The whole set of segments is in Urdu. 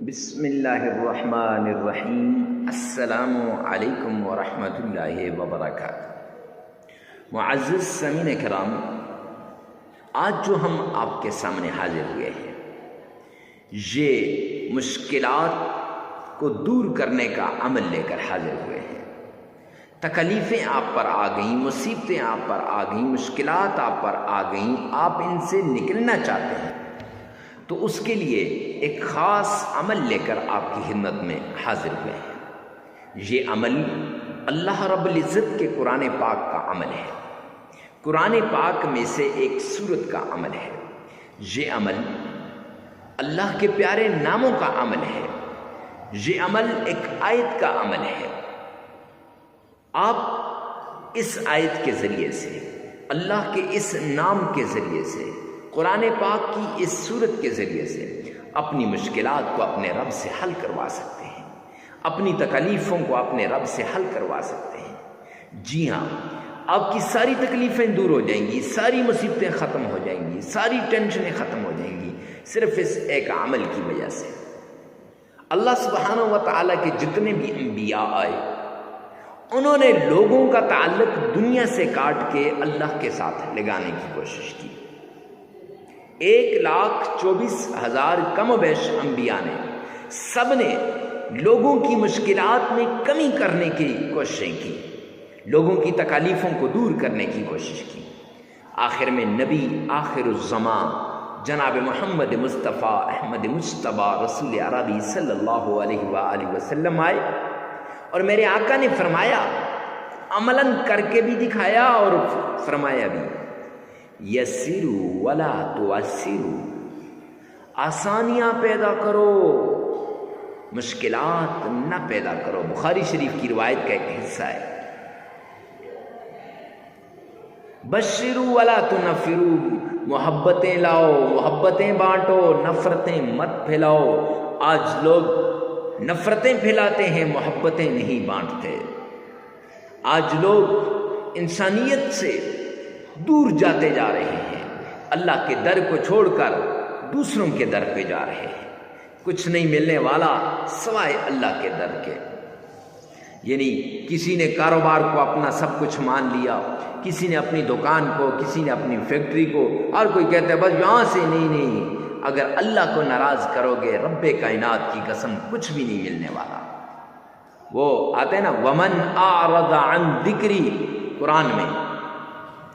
بسم اللہ الرحمن الرحیم۔ السلام علیکم ورحمۃ اللہ وبرکاتہ۔ معزز سامعین کرام، آج جو ہم آپ کے سامنے حاضر ہوئے ہیں، یہ مشکلات کو دور کرنے کا عمل لے کر حاضر ہوئے ہیں۔ تکلیفیں آپ پر آ گئیں، مصیبتیں آپ پر آ گئیں، مشکلات آپ پر آ گئیں، آپ ان سے نکلنا چاہتے ہیں، تو اس کے لیے ایک خاص عمل لے کر آپ کی خدمت میں حاضر ہوئے ہیں۔ یہ عمل اللہ رب العزت کے قرآن پاک کا عمل ہے، قرآن پاک میں سے ایک سورت کا عمل ہے۔ یہ عمل اللہ کے پیارے ناموں کا عمل ہے، یہ عمل ایک آیت کا عمل ہے۔ آپ اس آیت کے ذریعے سے، اللہ کے اس نام کے ذریعے سے، قرآن پاک کی اس سورت کے ذریعے سے اپنی مشکلات کو اپنے رب سے حل کروا سکتے ہیں، اپنی تکلیفوں کو اپنے رب سے حل کروا سکتے ہیں۔ جی ہاں، آپ کی ساری تکلیفیں دور ہو جائیں گی، ساری مصیبتیں ختم ہو جائیں گی، ساری ٹینشنیں ختم ہو جائیں گی، صرف اس ایک عمل کی وجہ سے۔ اللہ سبحانہ و تعالیٰ کے جتنے بھی انبیاء آئے، انہوں نے لوگوں کا تعلق دنیا سے کاٹ کے اللہ کے ساتھ لگانے کی کوشش کی۔ 1,24,000 کم و بیش انبیاء نے، سب نے لوگوں کی مشکلات میں کمی کرنے کی کوششیں کی، لوگوں کی تکالیفوں کو دور کرنے کی کوشش کی۔ آخر میں نبی آخر الزمان جناب محمد مصطفیٰ احمد مجتبیٰ رسول عربی صلی اللہ علیہ وآلہ وسلم آئے، اور میرے آقا نے فرمایا، عملاً کر کے بھی دکھایا اور فرمایا بھی، یسروا ولا تعسروا، آسانیاں پیدا کرو، مشکلات نہ پیدا کرو۔ بخاری شریف کی روایت کا ایک حصہ ہے۔ بشروا ولا تنفروا، محبتیں لاؤ، محبتیں بانٹو، نفرتیں مت پھیلاؤ۔ آج لوگ نفرتیں پھیلاتے ہیں، محبتیں نہیں بانٹتے۔ آج لوگ انسانیت سے دور جاتے جا رہے ہیں، اللہ کے در کو چھوڑ کر دوسروں کے در پہ جا رہے ہیں۔ کچھ نہیں ملنے والا سوائے اللہ کے در کے۔ یعنی کسی نے کاروبار کو اپنا سب کچھ مان لیا، کسی نے اپنی دکان کو، کسی نے اپنی فیکٹری کو، اور کوئی کہتا ہے بس یہاں سے نہیں۔ اگر اللہ کو ناراض کرو گے، رب کائنات کی قسم کچھ بھی نہیں ملنے والا۔ وہ آتے ہیں نا، ومن اعرض عن ذکری، قرآن میں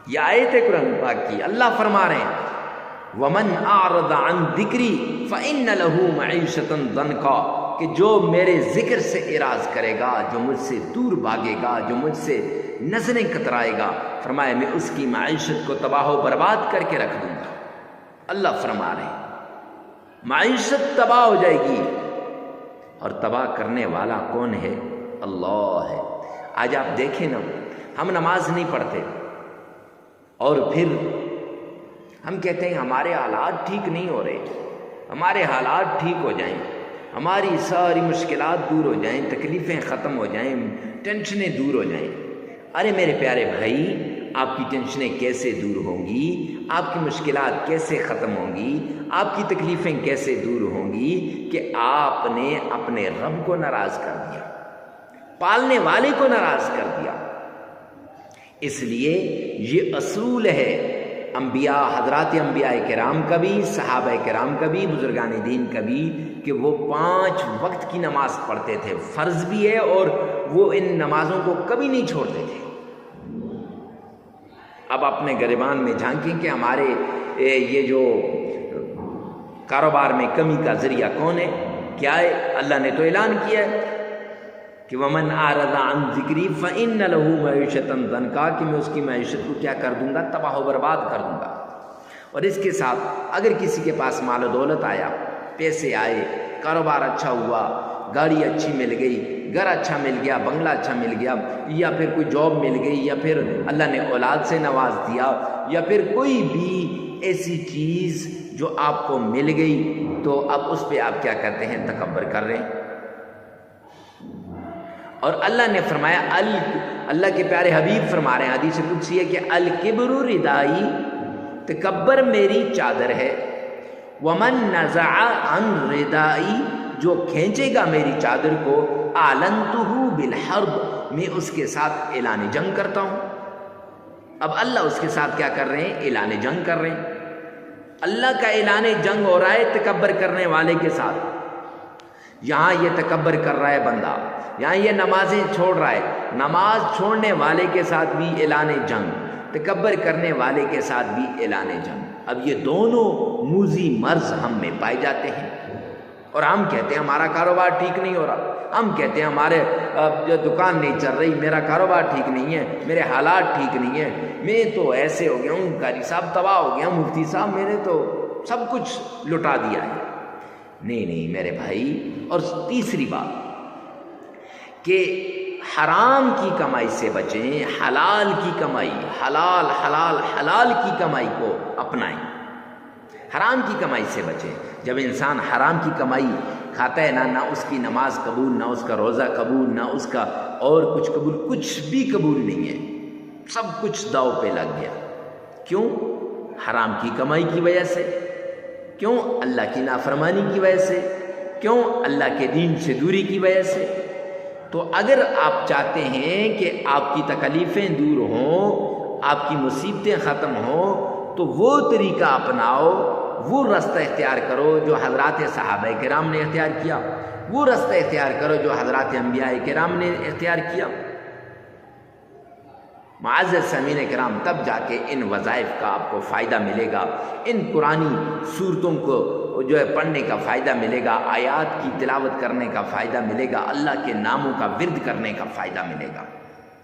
یہ آیت ہے قرآن پاک کی، اللہ فرما رہے ہیں ومن اعرض عن ذکری فإن له معیشۃ ضنکا، کہ جو میرے ذکر سے اعراض کرے گا، جو مجھ سے دور بھاگے گا، جو مجھ سے نظریں کترائے گا، فرمایا میں اس کی معیشت کو تباہ و برباد کر کے رکھ دوں گا۔ اللہ فرما رہے ہیں معیشت تباہ ہو جائے گی، اور تباہ کرنے والا کون ہے؟ اللہ ہے۔ آج آپ دیکھیں نا، ہم نماز نہیں پڑھتے، اور پھر ہم کہتے ہیں ہمارے حالات ٹھیک نہیں ہو رہے، ہمارے حالات ٹھیک ہو جائیں، ہماری ساری مشکلات دور ہو جائیں، تکلیفیں ختم ہو جائیں، ٹینشنیں دور ہو جائیں۔ ارے میرے پیارے بھائی، آپ کی ٹینشنیں کیسے دور ہوں گی؟ آپ کی مشکلات کیسے ختم ہوں گی؟ آپ کی تکلیفیں کیسے دور ہوں گی کہ آپ نے اپنے رب کو ناراض کر دیا، پالنے والے کو ناراض کر دیا۔ اس لیے یہ اصول ہے انبیاء، حضرات انبیاء کرام کا بھی، صحابہ کرام کا بھی، بزرگان دین کا بھی، کہ وہ 5 وقت کی نماز پڑھتے تھے، فرض بھی ہے، اور وہ ان نمازوں کو کبھی نہیں چھوڑتے تھے۔ اب اپنے گریبان میں جھانکیں کہ ہمارے یہ جو کاروبار میں کمی کا ذریعہ کون ہے؟ کیا ہے؟ اللہ نے تو اعلان کیا ہے کہ ومن اعرض عن ذکری فإن له معیشۃ ضنکا، کہ میں اس کی معیشت کو کیا کر دوں گا؟ تباہ و برباد کر دوں گا۔ اور اس کے ساتھ اگر کسی کے پاس مال و دولت آیا، پیسے آئے، کاروبار اچھا ہوا، گاڑی اچھی مل گئی، گھر اچھا مل گیا، بنگلہ اچھا مل گیا، یا پھر کوئی جاب مل گئی، یا پھر اللہ نے اولاد سے نواز دیا، یا پھر کوئی بھی ایسی چیز جو آپ کو مل گئی، تو اب اس پہ آپ کیا کرتے ہیں؟ تکبر کر رہے ہیں۔ اور اللہ نے فرمایا، اللہ کے پیارے حبیب فرما رہے ہیں، حدیث قدسی ہے کہ الکبر ردائی، تکبر میری چادر ہے، ومن نزع عن ردائی جو کھینچے گا میری چادر کو اعلنتہ بالحرب، میں اس کے ساتھ اعلان جنگ کرتا ہوں۔ اب اللہ اس کے ساتھ کیا کر رہے ہیں؟ اعلان جنگ کر رہے ہیں۔ اللہ کا اعلان جنگ ہو رہا ہے تکبر کرنے والے کے ساتھ۔ یہاں یہ تکبر کر رہا ہے بندہ، یہاں یہ نمازیں چھوڑ رہا ہے، نماز چھوڑنے والے کے ساتھ بھی اعلان جنگ، تکبر کرنے والے کے ساتھ بھی اعلان جنگ۔ اب یہ دونوں موذی مرض ہم میں پائے جاتے ہیں، اور ہم کہتے ہیں ہمارا کاروبار ٹھیک نہیں ہو رہا، ہم کہتے ہیں ہمارے جو دکان نہیں چل رہی، میرا کاروبار ٹھیک نہیں ہے، میرے حالات ٹھیک نہیں ہیں، میں تو ایسے ہو گیا ہوں، قاری صاحب تباہ ہو گیا، مفتی صاحب میں نے تو سب کچھ لٹا دیا ہے۔ نہیں نہیں میرے بھائی۔ اور تیسری بات کہ حرام کی کمائی سے بچیں، حلال کی کمائی، حلال حلال حلال کی کمائی کو اپنائیں، حرام کی کمائی سے بچیں۔ جب انسان حرام کی کمائی کھاتا ہے نہ اس کی نماز قبول، نہ اس کا روزہ قبول، نہ اس کا اور کچھ قبول، کچھ بھی قبول نہیں ہے، سب کچھ داؤ پہ لگ گیا۔ کیوں؟ حرام کی کمائی کی وجہ سے۔ کیوں؟ اللہ کی نافرمانی کی وجہ سے۔ کیوں؟ اللہ کے دین سے دوری کی وجہ سے۔ تو اگر آپ چاہتے ہیں کہ آپ کی تکلیفیں دور ہوں، آپ کی مصیبتیں ختم ہوں، تو وہ طریقہ اپناؤ، وہ رستہ اختیار کرو جو حضرات صحابہ کرام نے اختیار کیا، وہ رستہ اختیار کرو جو حضرات انبیاء کرام نے اختیار کیا۔ معزز سامعین کرام، تب جا کے ان وظائف کا آپ کو فائدہ ملے گا، ان قرآنی صورتوں کو جو ہے پڑھنے کا فائدہ ملے گا، آیات کی تلاوت کرنے کا فائدہ ملے گا، اللہ کے ناموں کا ورد کرنے کا فائدہ ملے گا۔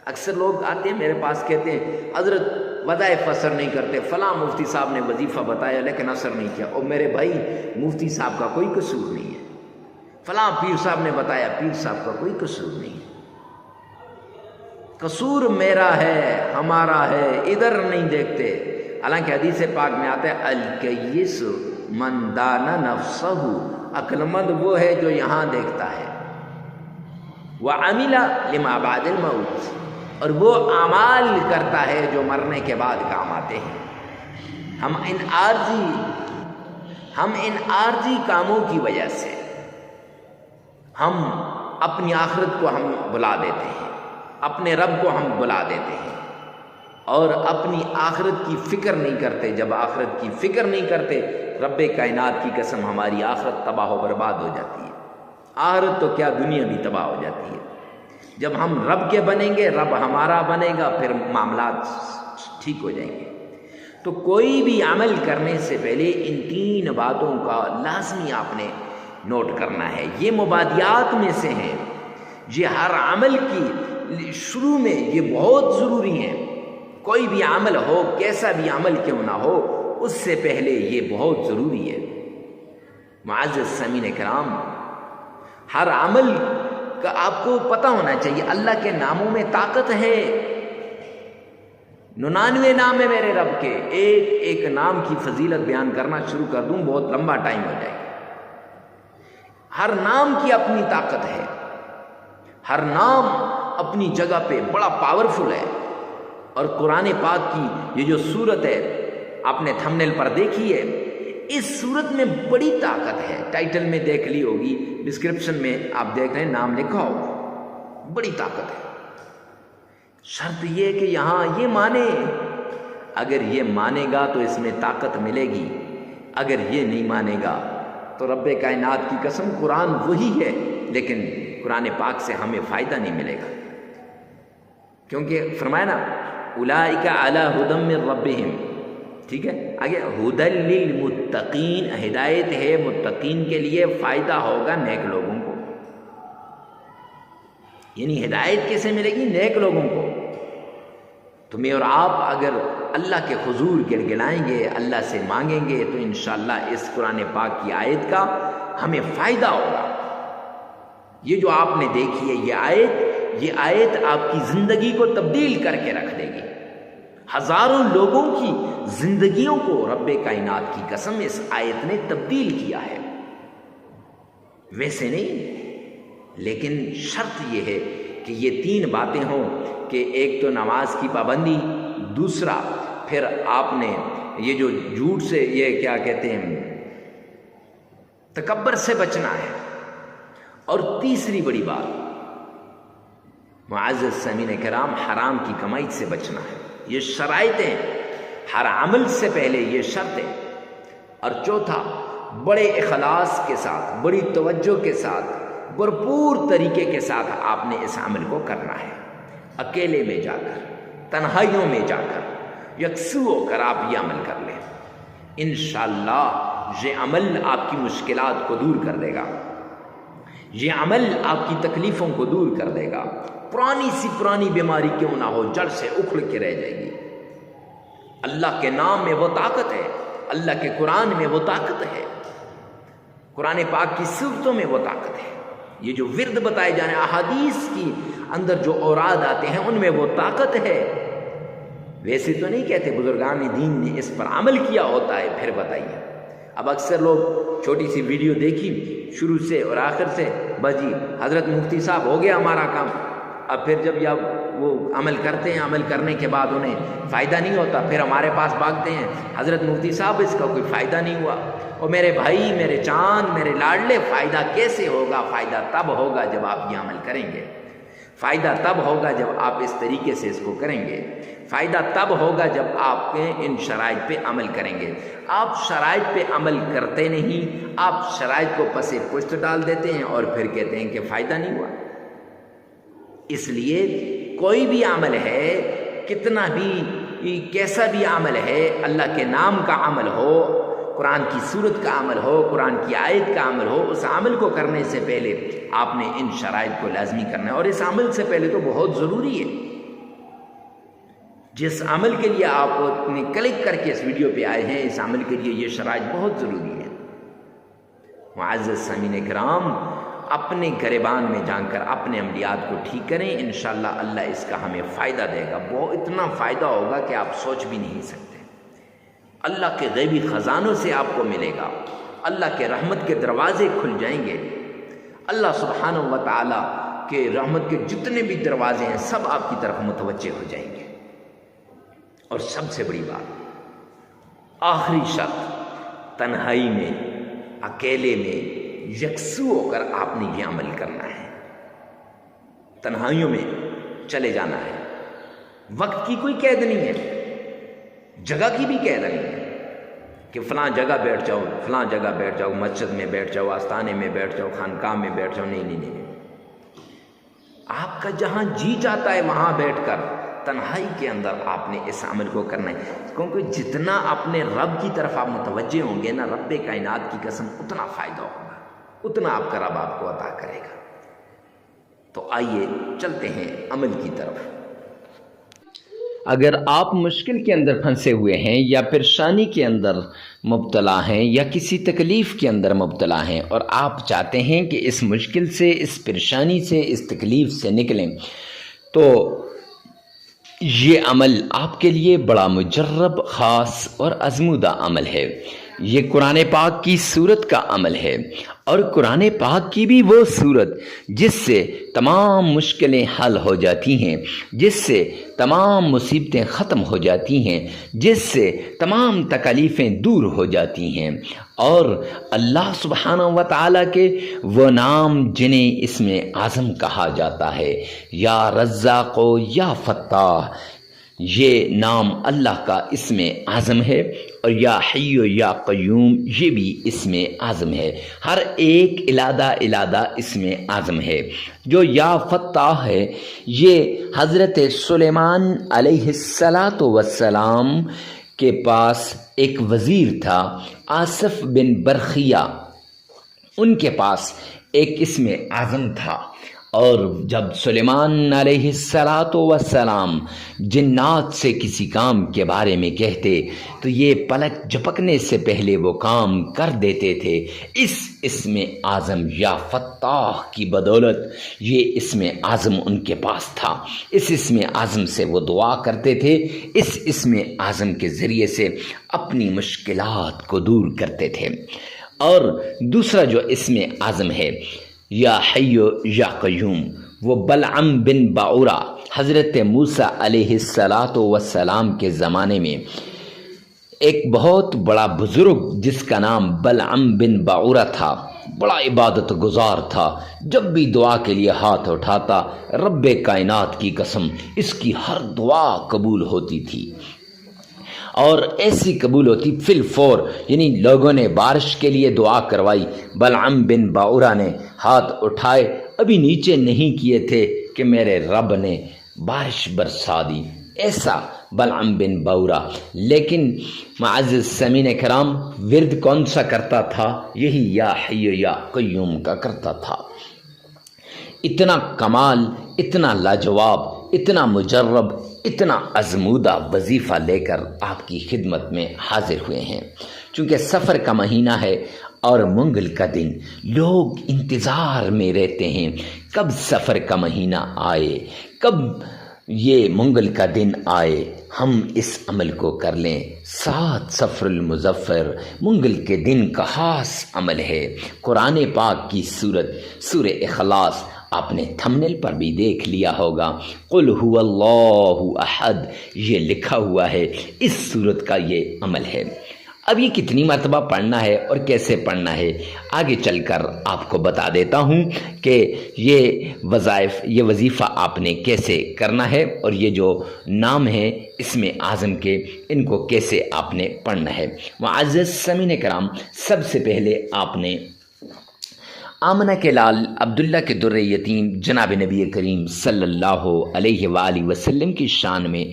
اکثر لوگ آتے ہیں میرے پاس، کہتے ہیں حضرت وظائف اثر نہیں کرتے، فلاں مفتی صاحب نے وظیفہ بتایا لیکن اثر نہیں کیا۔ اور میرے بھائی، مفتی صاحب کا کوئی قصور نہیں ہے، فلاں پیر صاحب نے بتایا، پیر صاحب کا کوئی قصور نہیں ہے، قصور میرا ہے، ہمارا ہے، ادھر نہیں دیکھتے۔ حالانکہ حدیث پاک میں آتا ہے الکیس من دان نفسہ، عقل مند وہ ہے جو یہاں دیکھتا ہے، وعمل لما بعد الموت، اور وہ اعمال کرتا ہے جو مرنے کے بعد کام آتے ہیں۔ ہم ان عارضی کاموں کی وجہ سے ہم اپنی آخرت کو ہم بلا دیتے ہیں، اپنے رب کو ہم بلا دیتے ہیں، اور اپنی آخرت کی فکر نہیں کرتے۔ جب آخرت کی فکر نہیں کرتے، رب کائنات کی قسم ہماری آخرت تباہ و برباد ہو جاتی ہے۔ آخرت تو کیا، دنیا بھی تباہ ہو جاتی ہے۔ جب ہم رب کے بنیں گے، رب ہمارا بنے گا، پھر معاملات ٹھیک ہو جائیں گے۔ تو کوئی بھی عمل کرنے سے پہلے ان تین باتوں کا لازمی آپ نے نوٹ کرنا ہے۔ یہ مبادیات میں سے ہیں، یہ ہر عمل کی شروع میں یہ بہت ضروری ہیں۔ کوئی بھی عمل ہو، کیسا بھی عمل کیوں نہ ہو، اس سے پہلے یہ بہت ضروری ہے۔ معزز سامعین کرام، ہر عمل کا آپ کو پتہ ہونا چاہیے اللہ کے ناموں میں طاقت ہے۔ 99 نام ہے میرے رب کے، ایک ایک نام کی فضیلت بیان کرنا شروع کر دوں بہت لمبا ٹائم ہو جائے گا۔ ہر نام کی اپنی طاقت ہے، ہر نام اپنی جگہ پہ بڑا پاورفل ہے۔ اور قرآن پاک کی یہ جو صورت ہے آپ نے تھمبنیل پر دیکھی ہے، اس صورت میں بڑی طاقت ہے۔ ٹائٹل میں دیکھ لی ہوگی، ڈسکرپشن میں آپ دیکھ رہے ہیں نام لکھا ہوگا، بڑی طاقت ہے۔ شرط یہ کہ یہاں یہ مانے، اگر یہ مانے گا تو اس میں طاقت ملے گی، اگر یہ نہیں مانے گا تو رب کائنات کی قسم قرآن وہی ہے لیکن قرآن پاک سے ہمیں فائدہ نہیں ملے گا۔ کیونکہ فرمایا نا اولئک علی ھدی من ربہم، ٹھیک ہے، آگے ھدی للمتقین، ہدایت ہے متقین کے لیے، فائدہ ہوگا نیک لوگوں کو۔ یعنی ہدایت کیسے ملے گی؟ نیک لوگوں کو۔ تمہیں اور آپ اگر اللہ کے حضور گڑگڑائیں گے، اللہ سے مانگیں گے، تو انشاءاللہ اس قرآن پاک کی آیت کا ہمیں فائدہ ہوگا۔ یہ جو آپ نے دیکھی ہے یہ آیت آپ کی زندگی کو تبدیل کر کے رکھ دے گی۔ ہزاروں لوگوں کی زندگیوں کو رب کائنات کی قسم اس آیت نے تبدیل کیا ہے۔ ویسے نہیں، لیکن شرط یہ ہے کہ یہ تین باتیں ہوں کہ ایک تو نماز کی پابندی، دوسرا پھر آپ نے یہ جو جھوٹ سے، یہ کیا کہتے ہیں، تکبر سے بچنا ہے، اور تیسری بڑی بات، معزز سامعین کرام، حرام کی کمائی سے بچنا ہے۔ یہ شرائطیں، ہر عمل سے پہلے یہ شرطیں۔ اور چوتھا، بڑے اخلاص کے ساتھ، بڑی توجہ کے ساتھ، بھرپور طریقے کے ساتھ آپ نے اس عمل کو کرنا ہے۔ اکیلے میں جا کر، تنہائیوں میں جا کر، یکسو ہو کر آپ یہ عمل کر لیں، انشاءاللہ یہ عمل آپ کی مشکلات کو دور کر دے گا، یہ عمل آپ کی تکلیفوں کو دور کر دے گا۔ پرانی سی پرانی بیماری کیوں نہ ہو، جڑ سے اکھڑ کے رہ جائے گی۔ اللہ کے نام میں وہ طاقت ہے، اللہ کے قرآن میں وہ طاقت ہے، قرآن پاک کی صورتوں میں وہ طاقت ہے۔ یہ جو ورد بتائے جانے، احادیث کی اندر جو اوراد آتے ہیں، ان میں وہ طاقت ہے۔ ویسے تو نہیں کہتے، بزرگان دین نے اس پر عمل کیا ہوتا ہے۔ پھر بتائیے، اب اکثر لوگ چھوٹی سی ویڈیو دیکھی شروع سے اور آخر سے، بس جی حضرت مفتی صاحب ہو گیا ہمارا کام۔ اب پھر جب وہ عمل کرتے ہیں، عمل کرنے کے بعد انہیں فائدہ نہیں ہوتا، پھر ہمارے پاس بھاگتے ہیں، حضرت مفتی صاحب اس کا کوئی فائدہ نہیں ہوا۔ اور میرے بھائی، میرے چاند، میرے لاڈلے، فائدہ کیسے ہوگا؟ فائدہ تب ہوگا جب آپ یہ عمل کریں گے، فائدہ تب ہوگا جب آپ اس طریقے سے اس کو کریں گے، فائدہ تب ہوگا جب آپ ان شرائط پہ عمل کریں گے۔ آپ شرائط پہ عمل کرتے نہیں، آپ شرائط کو پس پشت ڈال دیتے ہیں اور پھر کہتے ہیں کہ فائدہ نہیں ہوا۔ اس لیے کوئی بھی عمل ہے، کتنا بھی کیسا بھی عمل ہے، اللہ کے نام کا عمل ہو، قرآن کی سورت کا عمل ہو، قرآن کی آیت کا عمل ہو، اس عمل کو کرنے سے پہلے آپ نے ان شرائط کو لازمی کرنا ہے۔ اور اس عمل سے پہلے تو بہت ضروری ہے، جس عمل کے لیے آپ نے کلک کر کے اس ویڈیو پہ آئے ہیں، اس عمل کے لیے یہ شرائط بہت ضروری ہے۔ معزز سامعین کرام، اپنے گریبان میں جا کر اپنے عملیات کو ٹھیک کریں، انشاءاللہ اللہ اس کا ہمیں فائدہ دے گا۔ وہ اتنا فائدہ ہوگا کہ آپ سوچ بھی نہیں سکتے۔ اللہ کے غیبی خزانوں سے آپ کو ملے گا، اللہ کے رحمت کے دروازے کھل جائیں گے، اللہ سبحانہ و تعالیٰ کے رحمت کے جتنے بھی دروازے ہیں سب آپ کی طرف متوجہ ہو جائیں گے۔ اور سب سے بڑی بات، آخری شرط، تنہائی میں، اکیلے میں، یکسو ہو کر آپ نے یہ عمل کرنا ہے۔ تنہائیوں میں چلے جانا ہے، وقت کی کوئی قید نہیں ہے، جگہ کی بھی قید نہیں ہے کہ فلاں جگہ بیٹھ جاؤ، فلاں جگہ بیٹھ جاؤ، مسجد میں بیٹھ جاؤ، آستانے میں بیٹھ جاؤ، خانقاہ میں بیٹھ جاؤ۔ نہیں نہیں نہیں، آپ کا جہاں جی چاہتا ہے وہاں بیٹھ کر تنہائی کے اندر آپ نے اس عمل کو کرنا ہے، کیونکہ جتنا اپنے رب کی طرف آپ متوجہ ہوں گے نا، رب کائنات کی قسم، اتنا فائدہ ہوگا، اتنا آپ کا رب آپ کو عطا کرے گا۔ تو آئیے چلتے ہیں عمل کی طرف۔ اگر آپ مشکل کے اندر پھنسے ہوئے ہیں یا پریشانی کے اندر مبتلا ہیں یا کسی تکلیف کے اندر مبتلا ہیں اور آپ چاہتے ہیں کہ اس مشکل سے، اس پریشانی سے، اس تکلیف سے نکلیں، تو یہ عمل آپ کے لیے بڑا مجرب، خاص اور آزمودہ عمل ہے۔ یہ قرآن پاک کی سورت کا عمل ہے، اور قرآن پاک کی بھی وہ سورت جس سے تمام مشکلیں حل ہو جاتی ہیں، جس سے تمام مصیبتیں ختم ہو جاتی ہیں، جس سے تمام تکلیفیں دور ہو جاتی ہیں۔ اور اللہ سبحانہ و تعالیٰ کے وہ نام جنہیں اسم اعظم کہا جاتا ہے، یا رزاق و یا فتاح، یہ نام اللہ کا اسم اعظم ہے، اور یا حی و یا قیوم یہ بھی اسم اعظم ہے۔ ہر ایک علادہ اسم اعظم ہے۔ جو یا فتاح ہے، یہ حضرت سلیمان علیہ السلام کے پاس ایک وزیر تھا، آصف بن برخیہ، ان کے پاس ایک اسم اعظم تھا۔ اور جب سلیمان علیہ السلام جنات سے کسی کام کے بارے میں کہتے تو یہ پلک جھپکنے سے پہلے وہ کام کر دیتے تھے۔ اس اسم اعظم یا فتاح کی بدولت یہ اسم اعظم ان کے پاس تھا۔ اس اسم اعظم سے وہ دعا کرتے تھے، اس اسم اعظم کے ذریعے سے اپنی مشکلات کو دور کرتے تھے۔ اور دوسرا جو اسم اعظم ہے، یا حی یا قیوم، وہ بلعم بن باعورہ، حضرت موسیٰ علیہ السلام کے زمانے میں ایک بہت بڑا بزرگ جس کا نام بلعم بن باعورہ تھا، بڑا عبادت گزار تھا، جب بھی دعا کے لیے ہاتھ اٹھاتا رب کائنات کی قسم اس کی ہر دعا قبول ہوتی تھی، اور ایسی قبول ہوتی فی الفور، یعنی لوگوں نے بارش کے لیے دعا کروائی، بلعم بن باورا نے ہاتھ اٹھائے، ابھی نیچے نہیں کیے تھے کہ میرے رب نے بارش برسا دی، ایسا بلعم بن باورا۔ لیکن معزز سامعین کرام ورد کون سا کرتا تھا؟ یہی یا حی یا قیوم کا کرتا تھا۔ اتنا کمال، اتنا لاجواب، اتنا مجرب، اتنا ازمودہ وظیفہ لے کر آپ کی خدمت میں حاضر ہوئے ہیں۔ چونکہ سفر کا مہینہ ہے اور منگل کا دن، لوگ انتظار میں رہتے ہیں کب سفر کا مہینہ آئے، کب یہ منگل کا دن آئے، ہم اس عمل کو کر لیں۔ 7 صفر المظفر منگل کے دن کا خاص عمل ہے۔ قرآن پاک کی سورہ اخلاص آپ نے تھمبنیل پر بھی دیکھ لیا ہوگا، قل هو اللہ احد، یہ لکھا ہوا ہے، اس سورت کا یہ عمل ہے۔ اب یہ کتنی مرتبہ پڑھنا ہے اور کیسے پڑھنا ہے آگے چل کر آپ کو بتا دیتا ہوں کہ یہ وظیفہ آپ نے کیسے کرنا ہے، اور یہ جو نام ہے اسم اعظم کے، ان کو کیسے آپ نے پڑھنا ہے۔ معزز سامعین کرام، سب سے پہلے آپ نے آمنہ کے لال عبداللہ کے در یتیم جناب نبی کریم صلی اللہ علیہ وآلہ وسلم کی شان میں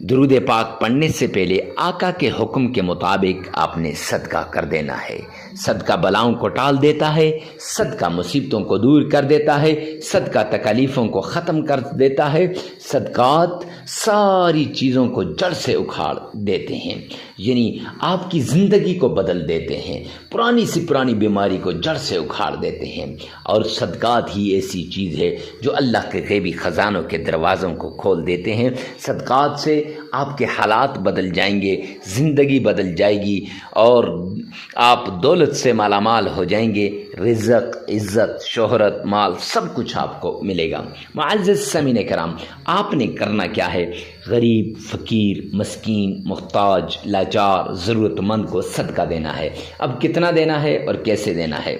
درود پاک پڑھنے سے پہلے آقا کے حکم کے مطابق آپ نے صدقہ کر دینا ہے۔ صدقہ بلاؤں کو ٹال دیتا ہے، صدقہ مصیبتوں کو دور کر دیتا ہے، صدقہ تکالیفوں کو ختم کر دیتا ہے، صدقات ساری چیزوں کو جڑ سے اکھاڑ دیتے ہیں، یعنی آپ کی زندگی کو بدل دیتے ہیں، پرانی سی پرانی بیماری کو جڑ سے اکھاڑ دیتے ہیں۔ اور صدقات ہی ایسی چیز ہے جو اللہ کے غیبی خزانوں کے دروازوں کو کھول دیتے ہیں۔ صدقات سے آپ کے حالات بدل جائیں گے، زندگی بدل جائے گی، اور آپ دولت سے مالا مال ہو جائیں گے، رزق، عزت، شہرت، مال سب کچھ آپ کو ملے گا۔ معزز سامعین کرام، آپ نے کرنا کیا ہے؟ غریب، فقیر، مسکین، محتاج، لاچار، ضرورت مند کو صدقہ دینا ہے۔ اب کتنا دینا ہے اور کیسے دینا ہے؟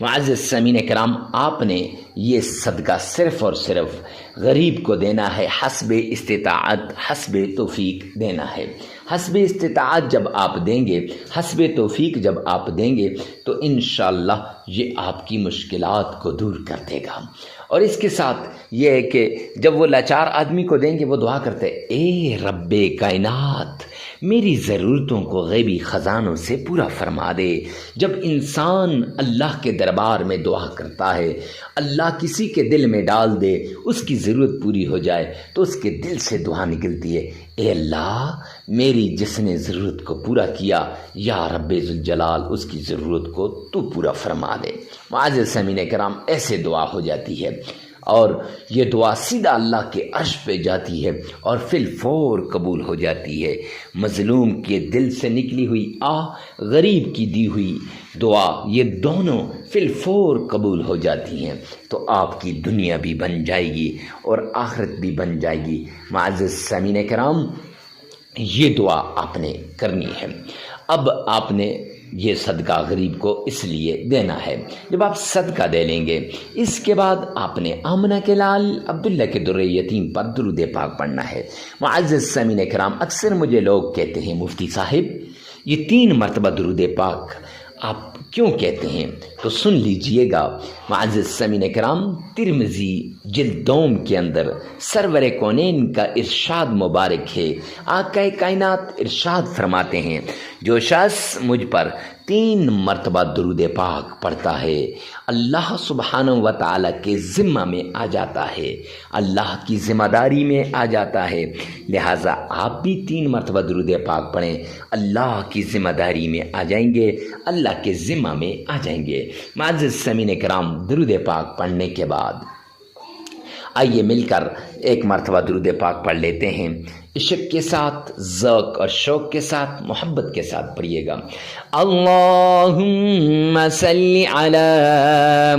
معزز سامعین کرام، آپ نے یہ صدقہ صرف اور صرف غریب کو دینا ہے، حسب استطاعت، حسب توفیق دینا ہے۔ حسب استطاعت جب آپ دیں گے، حسب توفیق جب آپ دیں گے تو انشاءاللہ یہ آپ کی مشکلات کو دور کر دے گا۔ اور اس کے ساتھ یہ ہے کہ جب وہ لاچار آدمی کو دیں گے، وہ دعا کرتے اے رب کائنات میری ضرورتوں کو غیبی خزانوں سے پورا فرما دے۔ جب انسان اللہ کے دربار میں دعا کرتا ہے، اللہ کسی کے دل میں ڈال دے، اس کی ضرورت پوری ہو جائے تو اس کے دل سے دعا نکلتی ہے، اے اللہ میری جس نے ضرورت کو پورا کیا، یا رب ذوالجلال اس کی ضرورت کو تو پورا فرما دے۔ معزز سامعین کرام، ایسے دعا ہو جاتی ہے، اور یہ دعا سیدھا اللہ کے عرش پہ جاتی ہے اور فی الفور قبول ہو جاتی ہے۔ مظلوم کے دل سے نکلی ہوئی غریب کی دی ہوئی دعا، یہ دونوں فی الفور قبول ہو جاتی ہیں، تو آپ کی دنیا بھی بن جائے گی اور آخرت بھی بن جائے گی۔ معزز سامعین کرام، یہ دعا آپ نے کرنی ہے۔ اب آپ نے یہ صدقہ غریب کو اس لیے دینا ہے، جب آپ صدقہ دے لیں گے، اس کے بعد آپ نے آمنہ کے لال عبداللہ کے در یتیم پر درود پاک پڑھنا ہے۔ معزز سامعین کرام، اکثر مجھے لوگ کہتے ہیں مفتی صاحب یہ 3 مرتبہ درود پاک آپ کیوں کہتے ہیں؟ تو سن لیجئے گا معزز سامعین کرام، ترمذی جلد 2 کے اندر سرور کونین کا ارشاد مبارک ہے۔ آقا کائنات ارشاد فرماتے ہیں، جو شخص مجھ پر 3 مرتبہ درود پاک پڑھتا ہے، اللہ سبحانہ و تعالی کے ذمہ میں آ جاتا ہے، اللہ کی ذمہ داری میں آ جاتا ہے۔ لہٰذا آپ بھی 3 مرتبہ درود پاک پڑھیں، اللہ کی ذمہ داری میں آ جائیں گے، اللہ کے ذمہ میں آ جائیں گے۔ معزز سامعین کرام، درود پاک پڑھنے کے بعد آئیے مل کر 1 مرتبہ درود پاک پڑھ لیتے ہیں۔ عشق کے ساتھ، ذوق اور شوق کے ساتھ، محبت کے ساتھ پڑھیے گا۔ اللہم صلی علی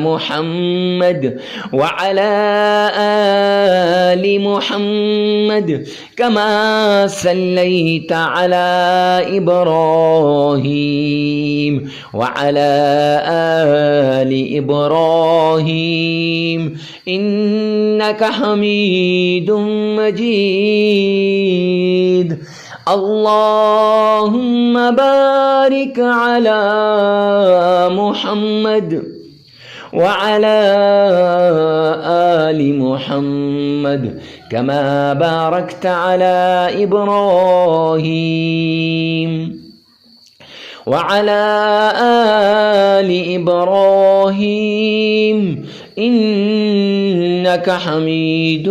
محمد وعلی آل محمد کما صلیت علی ابراہیم وعلی آل ابراہیم انک حمید مجید۔ اللہم بارک علی محمد وعلى آل محمد كما باركت على إبراهيم وعلى آل إبراهيم إنك حميد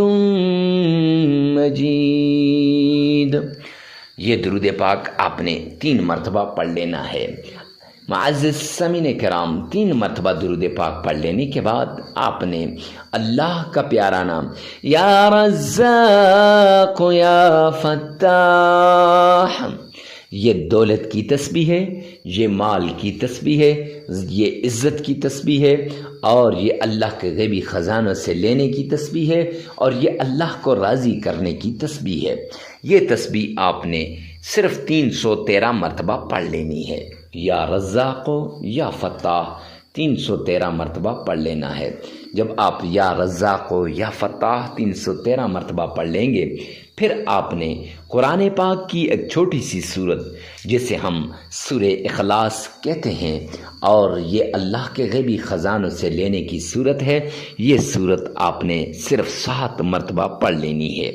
مجيد۔ یہ درود پاک آپ نے 3 مرتبہ پڑھ لینا ہے۔ معزز سامعین کرام، 3 مرتبہ درود پاک پڑھ لینے کے بعد آپ نے اللہ کا پیارا نام یا رزاق یا فتاح، یہ دولت کی تسبیح ہے، یہ مال کی تسبیح ہے، یہ عزت کی تسبیح ہے، اور یہ اللہ کے غیبی خزانوں سے لینے کی تسبیح ہے، اور یہ اللہ کو راضی کرنے کی تسبیح ہے۔ یہ تسبیح آپ نے صرف 313 مرتبہ پڑھ لینی ہے۔ یا رزاق یا فتاح 313 مرتبہ پڑھ لینا ہے۔ جب آپ یا رزاق یا فتاح 313 مرتبہ پڑھ لیں گے، پھر آپ نے قرآن پاک کی ایک چھوٹی سی صورت جسے ہم سورہ اخلاص کہتے ہیں، اور یہ اللہ کے غیبی خزانوں سے لینے کی صورت ہے، یہ صورت آپ نے صرف 7 مرتبہ پڑھ لینی ہے۔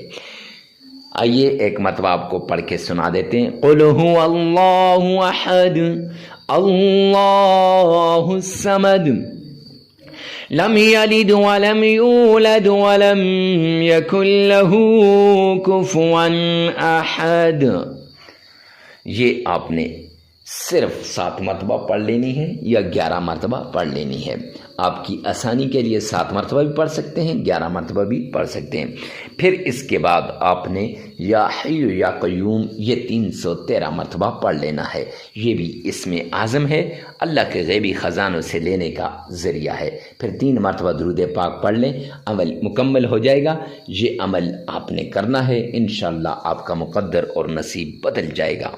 آئیے ایک مرتبہ آپ کو پڑھ کے سنا دیتے ہیں۔ قل هو اللہ احد اللہ الصمد لم یلد ولم یولد ولم یکن له کفوا احد۔ یہ آپ نے صرف 7 مرتبہ پڑھ لینی ہے یا 11 مرتبہ پڑھ لینی ہے۔ آپ کی آسانی کے لیے 7 مرتبہ بھی پڑھ سکتے ہیں، 11 مرتبہ بھی پڑھ سکتے ہیں۔ پھر اس کے بعد آپ نے یا حی یا قیوم یہ 313 مرتبہ پڑھ لینا ہے۔ یہ بھی اسم اعظم ہے، اللہ کے غیبی خزانوں سے لینے کا ذریعہ ہے۔ پھر 3 مرتبہ درود پاک پڑھ لیں، عمل مکمل ہو جائے گا۔ یہ عمل آپ نے کرنا ہے، انشاءاللہ آپ کا مقدر اور نصیب بدل جائے گا۔